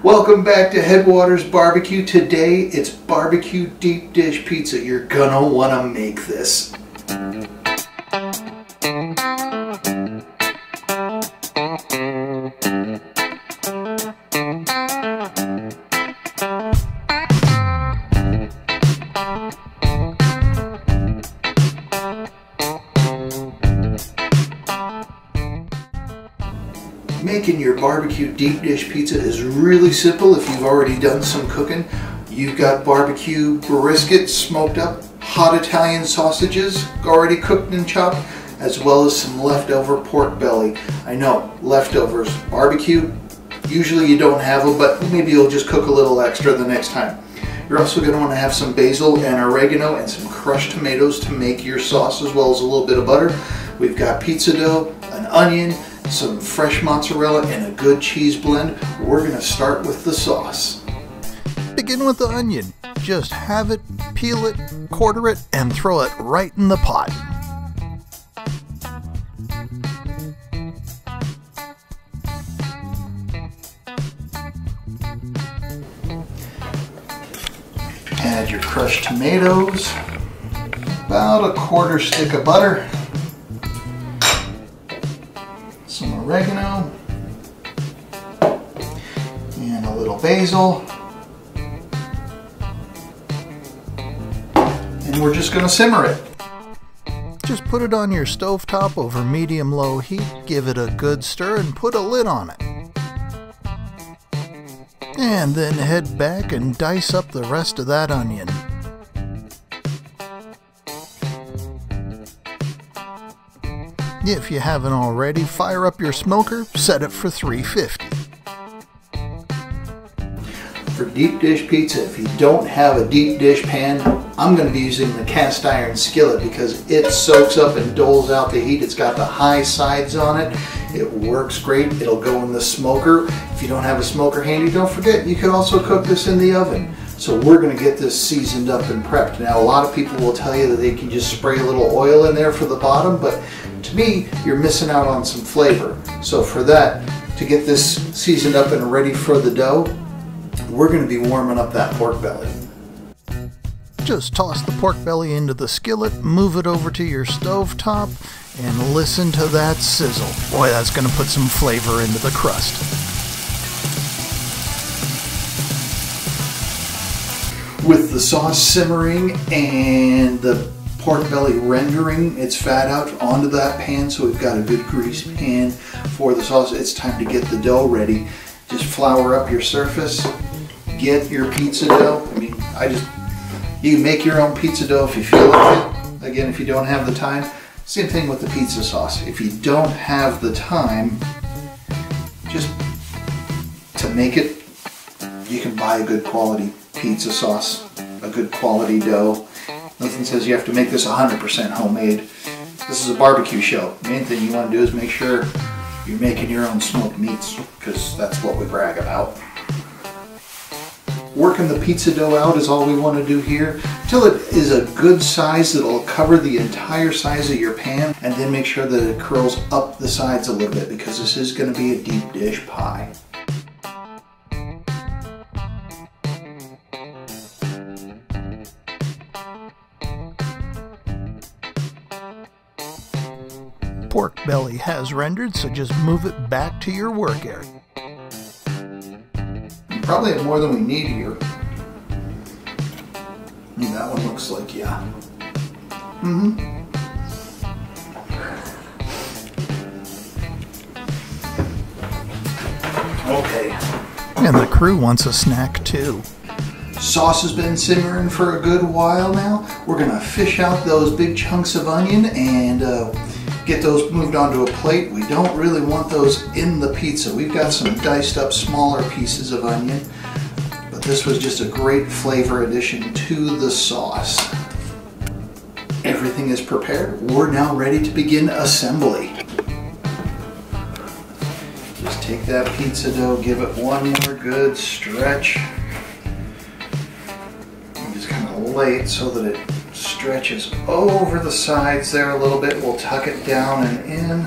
Welcome back to Headwaters Barbecue. Today it's barbecue deep dish pizza. You're gonna wanna make this. Making your barbecue deep dish pizza is really simple if you've already done some cooking. You've got barbecue brisket smoked up, hot Italian sausages already cooked and chopped, as well as some leftover pork belly. I know, leftovers. Barbecue, usually you don't have them, but maybe you'll just cook a little extra the next time. You're also going to want to have some basil and oregano and some crushed tomatoes to make your sauce, as well as a little bit of butter. We've got pizza dough, an onion, some fresh mozzarella, and a good cheese blend. We're going to start with the sauce. Begin with the onion. Just have it, peel it, quarter it, and throw it right in the pot. Add your crushed tomatoes, about a quarter stick of butter, some oregano, and a little basil. And we're just going to simmer it. Just put it on your stovetop over medium-low heat, give it a good stir, and put a lid on it. And then head back and dice up the rest of that onion. If you haven't already, fire up your smoker, set it for 350. For deep dish pizza, if you don't have a deep dish pan, I'm going to be using the cast iron skillet because it soaks up and doles out the heat. It's got the high sides on it. It works great. It'll go in the smoker. If you don't have a smoker handy, don't forget you can also cook this in the oven. So we're going to get this seasoned up and prepped. Now, a lot of people will tell you that they can just spray a little oil in there for the bottom, but to me, you're missing out on some flavor. So for that, to get this seasoned up and ready for the dough, we're going to be warming up that pork belly. Just toss the pork belly into the skillet, move it over to your stove top, and listen to that sizzle. Boy, that's going to put some flavor into the crust. With the sauce simmering and the pork belly rendering its fat out onto that pan, so we've got a good greased pan for the sauce, it's time to get the dough ready. Just flour up your surface, get your pizza dough. I mean, you can make your own pizza dough if you feel like it. Again, if you don't have the time, same thing with the pizza sauce. If you don't have the time, just to make it, you can buy a good quality pizza sauce, a good quality dough. Nothing says you have to make this 100% homemade. This is a barbecue show. The main thing you want to do is make sure you're making your own smoked meats, because that's what we brag about. Working the pizza dough out is all we want to do here until it is a good size that'll cover the entire size of your pan, and then make sure that it curls up the sides a little bit, because this is going to be a deep dish pie. Pork belly has rendered, so just move it back to your work area. Probably have more than we need here. And that one looks like, yeah. Okay. And the crew wants a snack too. Sauce has been simmering for a good while now. We're gonna fish out those big chunks of onion and get those moved onto a plate. We don't really want those in the pizza. We've got some diced up smaller pieces of onion, but this was just a great flavor addition to the sauce. Everything is prepared. We're now ready to begin assembly. Just take that pizza dough, give it one more good stretch. And just kind of lay it so that it stretches over the sides there a little bit. We'll tuck it down and in.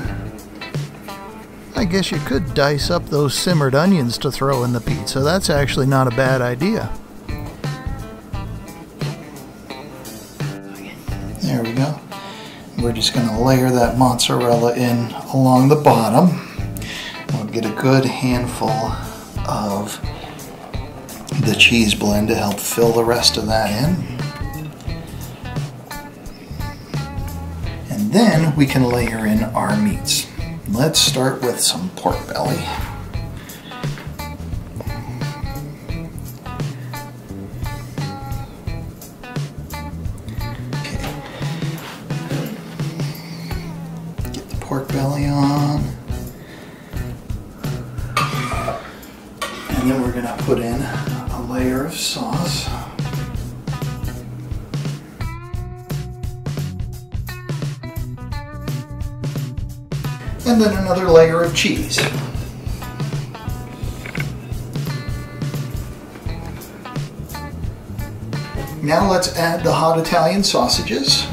I guess you could dice up those simmered onions to throw in the pizza. That's actually not a bad idea. There we go. We're just going to layer that mozzarella in along the bottom. We'll get a good handful of the cheese blend to help fill the rest of that in. And then we can layer in our meats. Let's start with some pork belly. Okay. Get the pork belly on. And then we're going to put in a layer of sauce. And then another layer of cheese. Now let's add the hot Italian sausages.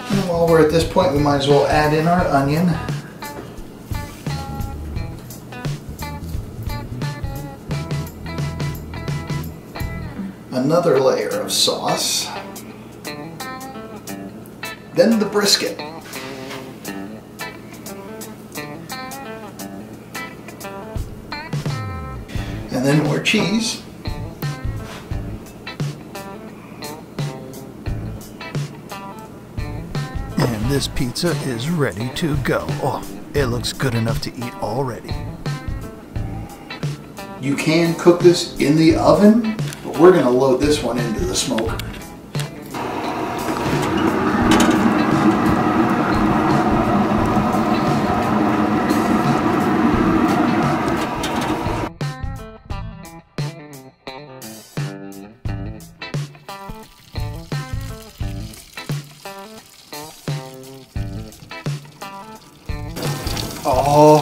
And while we're at this point, we might as well add in our onion. Another layer of sauce. Then the brisket. And then more cheese. And this pizza is ready to go. Oh, it looks good enough to eat already. You can cook this in the oven, but we're going to load this one into the smoker.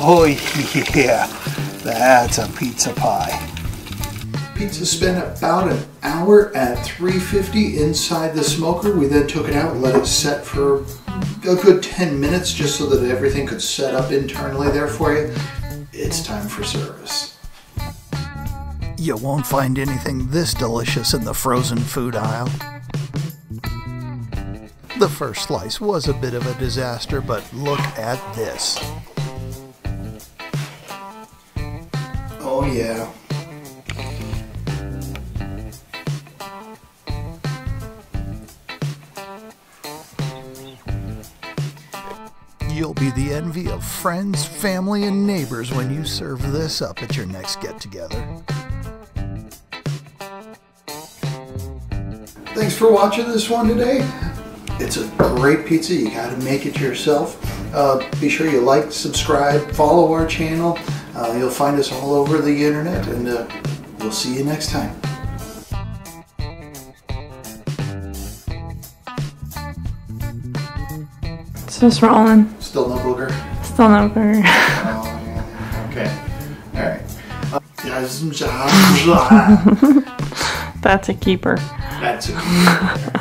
Oh yeah, that's a pizza pie. Pizza's been about an hour at 350 inside the smoker. We then took it out and let it set for a good 10 minutes just so that everything could set up internally there for you. It's time for service. You won't find anything this delicious in the frozen food aisle. The first slice was a bit of a disaster, but look at this. Oh yeah. You'll be the envy of friends, family, and neighbors when you serve this up at your next get-together. Thanks for watching this one today. It's a great pizza. You gotta make it yourself. Be sure you like, subscribe, follow our channel. You'll find us all over the internet, and we'll see you next time. Still rolling. Still no booger? Still no booger. Oh, yeah. Okay. Alright. That's a keeper. That's a keeper.